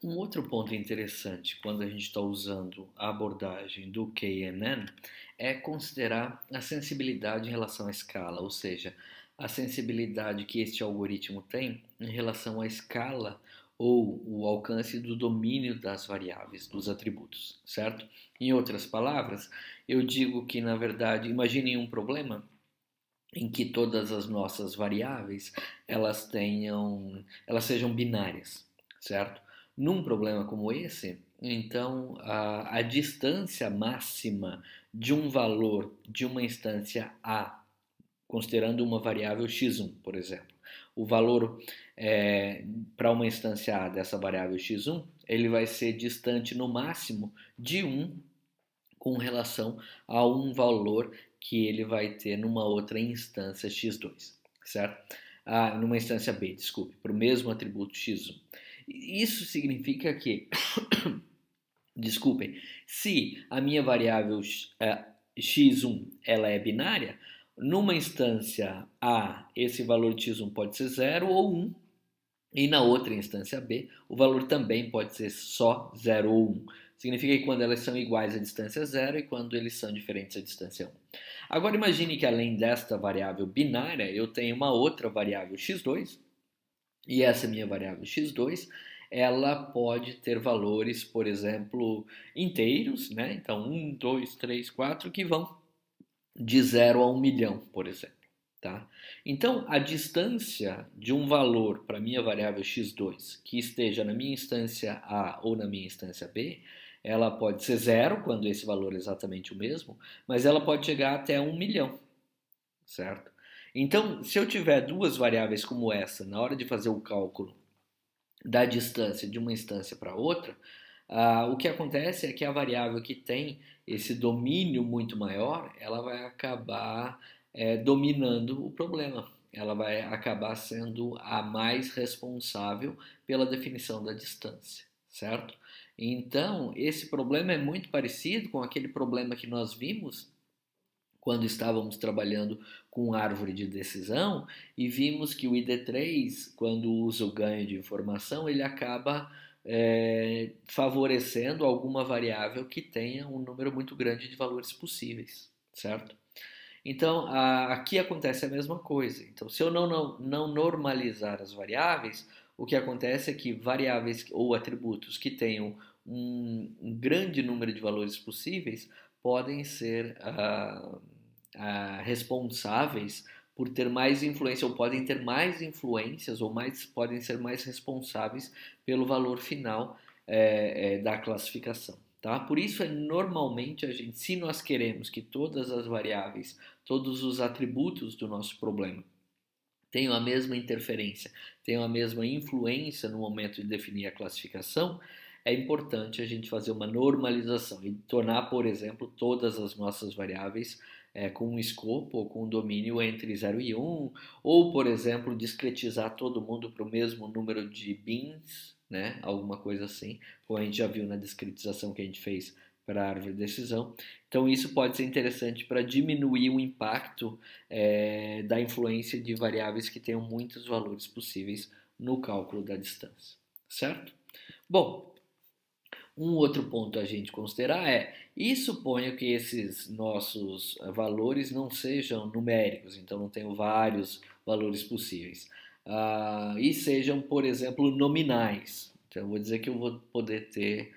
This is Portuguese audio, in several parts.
Um outro ponto interessante quando a gente está usando a abordagem do KNN é considerar a sensibilidade em relação à escala, ou seja, a sensibilidade que este algoritmo tem em relação à escala ou o alcance do domínio das variáveis, dos atributos, certo? Em outras palavras, eu digo que, na verdade, imaginem um problema em que todas as nossas variáveis elas sejam binárias, certo? Num problema como esse, então a distância máxima de um valor de uma instância A, considerando uma variável x1, por exemplo, o valor para uma instância A dessa variável x1, ele vai ser distante no máximo de 1 com relação a um valor que ele vai ter numa outra instância x2, certo? Numa instância B, desculpe, para o mesmo atributo x1. Isso significa que, desculpem, se a minha variável x1 ela é binária, numa instância A, esse valor de x1 pode ser 0 ou 1, e na outra instância B, o valor também pode ser só 0 ou 1. Significa que quando elas são iguais a distância 0 e quando eles são diferentes a distância 1. Agora imagine que além desta variável binária, eu tenho uma outra variável x2, e essa minha variável x2, ela pode ter valores, por exemplo, inteiros, né? Então 1, 2, 3, 4, que vão de 0 a 1 milhão, por exemplo. Tá? Então, a distância de um valor para a minha variável x2 que esteja na minha instância A ou na minha instância B, ela pode ser zero, quando esse valor é exatamente o mesmo, mas ela pode chegar até 1 milhão, certo? Então, se eu tiver duas variáveis como essa, na hora de fazer o cálculo da distância de uma instância para outra, o que acontece é que a variável que tem esse domínio muito maior, ela vai acabar dominando o problema. Ela vai acabar sendo a mais responsável pela definição da distância, certo? Então, esse problema é muito parecido com aquele problema que nós vimos quando estávamos trabalhando com árvore de decisão e vimos que o ID3, quando usa o ganho de informação, ele acaba favorecendo alguma variável que tenha um número muito grande de valores possíveis, certo? Então, aqui acontece a mesma coisa. Então, se eu não normalizar as variáveis, o que acontece é que variáveis ou atributos que tenham um grande número de valores possíveis podem ser responsáveis por ter mais influência, ou podem ter mais influências, ou podem ser mais responsáveis pelo valor final da classificação. Tá? Por isso, normalmente, se nós queremos que todas as variáveis, todos os atributos do nosso problema tenham a mesma interferência, tenham a mesma influência no momento de definir a classificação, é importante a gente fazer uma normalização e tornar, por exemplo, todas as nossas variáveis com um escopo ou com um domínio entre 0 e 1, ou, por exemplo, discretizar todo mundo para o mesmo número de bins, né? Alguma coisa assim, como a gente já viu na discretização que a gente fez para a árvore de decisão. Então, isso pode ser interessante para diminuir o impacto da influência de variáveis que tenham muitos valores possíveis no cálculo da distância, certo? Bom, um outro ponto a gente considerar e suponho que esses nossos valores não sejam numéricos, então não tenham vários valores possíveis, e sejam, por exemplo, nominais. Então, eu vou dizer que eu vou poder ter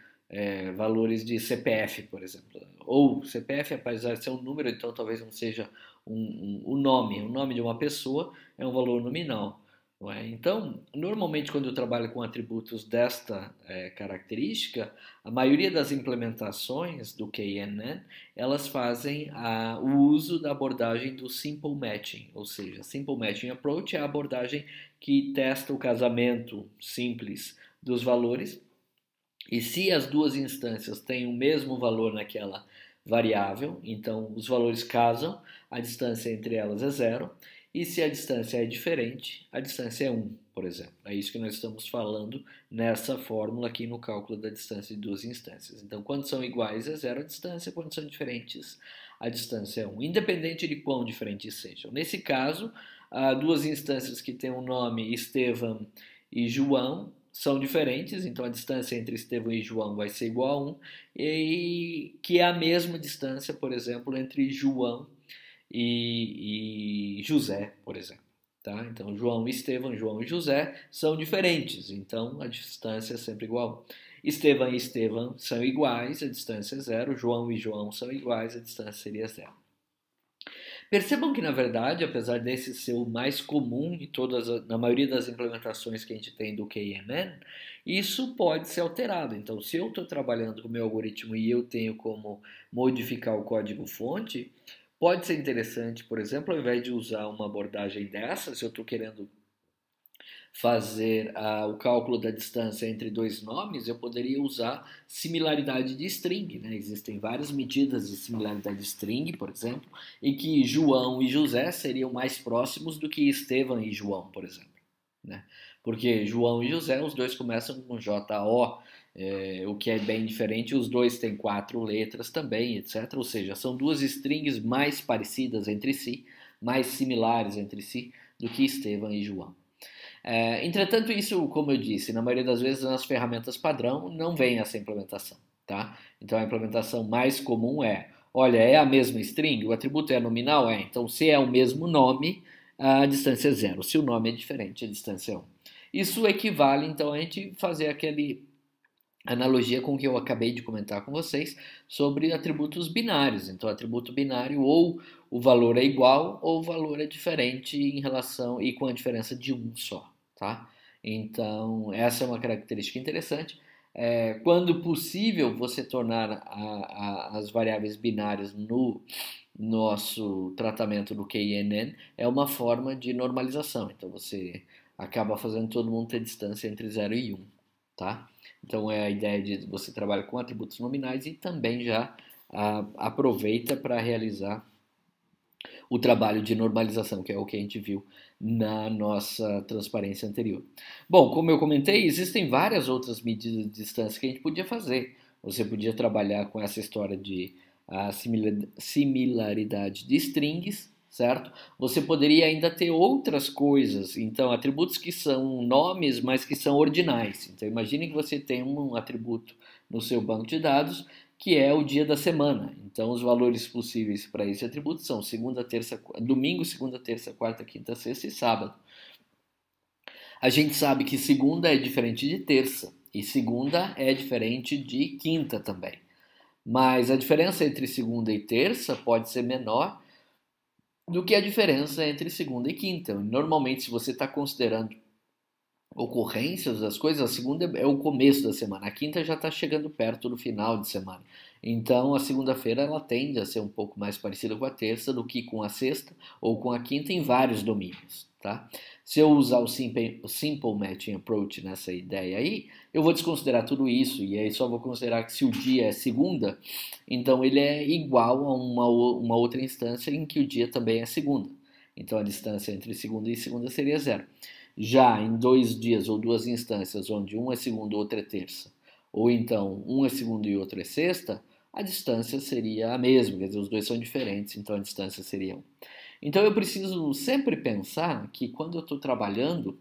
valores de CPF, por exemplo. Ou CPF, apesar de ser um número, então talvez não seja o nome de uma pessoa é um valor nominal. Não é? Então, normalmente quando eu trabalho com atributos desta característica, a maioria das implementações do KNN, elas fazem o uso da abordagem do Simple Matching, ou seja, Simple Matching Approach é a abordagem que testa o casamento simples dos valores, e se as duas instâncias têm o mesmo valor naquela variável, então os valores casam, a distância entre elas é zero, e se a distância é diferente, a distância é 1, por exemplo. É isso que nós estamos falando nessa fórmula aqui no cálculo da distância de duas instâncias. Então, quando são iguais é zero a distância, quando são diferentes a distância é 1, independente de quão diferentes sejam. Nesse caso, duas instâncias que têm o nome Estevam e João, são diferentes, então a distância entre Estevão e João vai ser igual a 1, e que é a mesma distância, por exemplo, entre João e José, por exemplo. Tá? Então, João e Estevão, João e José são diferentes, então a distância é sempre igual. Estevão e Estevão são iguais, a distância é 0. João e João são iguais, a distância seria 0. Percebam que, na verdade, apesar desse ser o mais comum em na maioria das implementações que a gente tem do KNN, isso pode ser alterado. Então, se eu estou trabalhando com o meu algoritmo e eu tenho como modificar o código-fonte, pode ser interessante, por exemplo, ao invés de usar uma abordagem dessa, se eu estou querendo fazer o cálculo da distância entre dois nomes, eu poderia usar similaridade de string. Né? Existem várias medidas de similaridade de string, por exemplo, e que João e José seriam mais próximos do que Estevão e João, por exemplo. Né? Porque João e José, os dois começam com JO, o que é bem diferente, os dois têm 4 letras também, etc. Ou seja, são duas strings mais parecidas entre si, mais similares entre si, do que Estevão e João. Entretanto, isso, como eu disse, na maioria das vezes nas ferramentas padrão não vem essa implementação, tá? Então a implementação mais comum olha, é a mesma string, o atributo é nominal? Então se é o mesmo nome, a distância é 0. Se o nome é diferente, a distância é 1. Isso equivale, então, a gente fazer aquele analogia com o que eu acabei de comentar com vocês sobre atributos binários. Então, atributo binário, ou o valor é igual ou o valor é diferente em relação e com a diferença de 1 só. Tá? Então, essa é uma característica interessante. Quando possível, você tornar as variáveis binárias no nosso tratamento do KNN é uma forma de normalização. Então, você acaba fazendo todo mundo ter distância entre 0 e 1. Tá? Então, é a ideia de você trabalhar com atributos nominais e também já aproveita para realizar o trabalho de normalização, que é o que a gente viu na nossa transparência anterior. Bom, como eu comentei, existem várias outras medidas de distância que a gente podia fazer. Você podia trabalhar com essa história de similaridade de strings, certo? Você poderia ainda ter outras coisas, então atributos que são nomes, mas que são ordinais. Então imagine que você tem um atributo no seu banco de dados que é o dia da semana. Então, os valores possíveis para esse atributo são domingo, segunda, terça, quarta, quinta, sexta e sábado. A gente sabe que segunda é diferente de terça e segunda é diferente de quinta também. Mas a diferença entre segunda e terça pode ser menor do que a diferença entre segunda e quinta. Normalmente, se você está considerando ocorrências das coisas, a segunda é o começo da semana, a quinta já está chegando perto do final de semana. Então a segunda-feira ela tende a ser um pouco mais parecida com a terça do que com a sexta ou com a quinta em vários domínios. Tá? Se eu usar o Simple Matching Approach nessa ideia aí, eu vou desconsiderar tudo isso e aí só vou considerar que se o dia é segunda, então ele é igual a uma outra instância em que o dia também é segunda. Então a distância entre segunda e segunda seria 0. Já em 2 dias ou 2 instâncias, onde um é segunda e outro é terça, ou então um é segunda e outro é sexta, a distância seria a mesma, quer dizer, os dois são diferentes, então a distância seria 1. Então eu preciso sempre pensar que quando eu estou trabalhando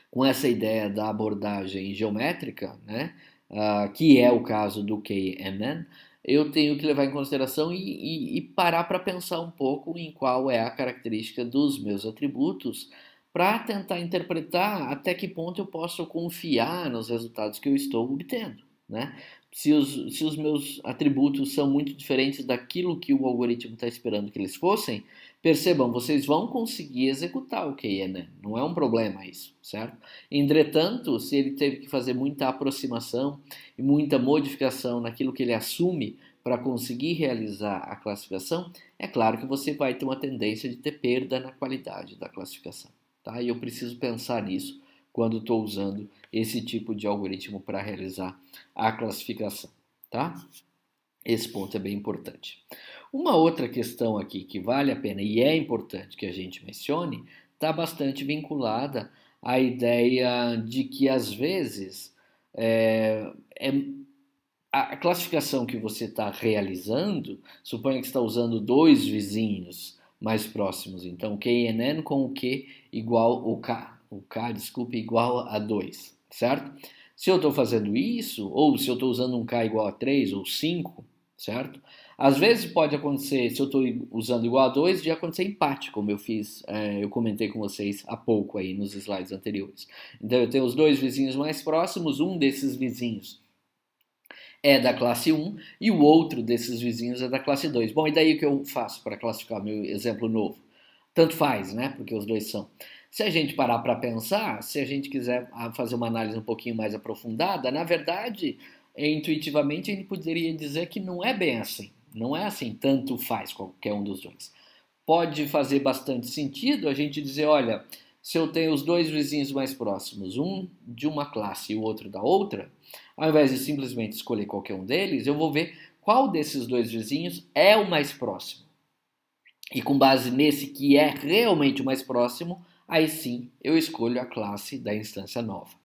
com essa ideia da abordagem geométrica, né, que é o caso do KNN, eu tenho que levar em consideração e parar para pensar um pouco em qual é a característica dos meus atributos para tentar interpretar até que ponto eu posso confiar nos resultados que eu estou obtendo. Né? Se os meus atributos são muito diferentes daquilo que o algoritmo está esperando que eles fossem, percebam, vocês vão conseguir executar o KNN, não é um problema isso, certo? Entretanto, se ele teve que fazer muita aproximação e muita modificação naquilo que ele assume para conseguir realizar a classificação, é claro que você vai ter uma tendência de ter perda na qualidade da classificação. Tá? E eu preciso pensar nisso quando estou usando esse tipo de algoritmo para realizar a classificação. Tá? Esse ponto é bem importante. Uma outra questão aqui que vale a pena e é importante que a gente mencione está bastante vinculada à ideia de que, às vezes, a classificação que você está realizando, suponha que você está usando 2 vizinhos mais próximos. Então, KNN com o Q igual o K, igual a 2, certo? Se eu estou fazendo isso, ou se eu estou usando um K igual a 3 ou 5, certo? Às vezes pode acontecer, se eu estou usando igual a 2, de acontecer empate, como eu fiz, eu comentei com vocês há pouco aí nos slides anteriores. Então eu tenho os dois vizinhos mais próximos, um desses vizinhos é da classe 1 e o outro desses vizinhos é da classe 2. Bom, e daí o que eu faço para classificar meu exemplo novo? Tanto faz, né? Porque os dois são. Se a gente parar para pensar, se a gente quiser fazer uma análise um pouquinho mais aprofundada, na verdade, intuitivamente a gente poderia dizer que não é bem assim. Não é assim, tanto faz qualquer um dos dois. Pode fazer bastante sentido a gente dizer, olha, se eu tenho os dois vizinhos mais próximos, um de uma classe e o outro da outra, ao invés de simplesmente escolher qualquer um deles, eu vou ver qual desses dois vizinhos é o mais próximo. E com base nesse que é realmente o mais próximo, aí sim eu escolho a classe da instância nova.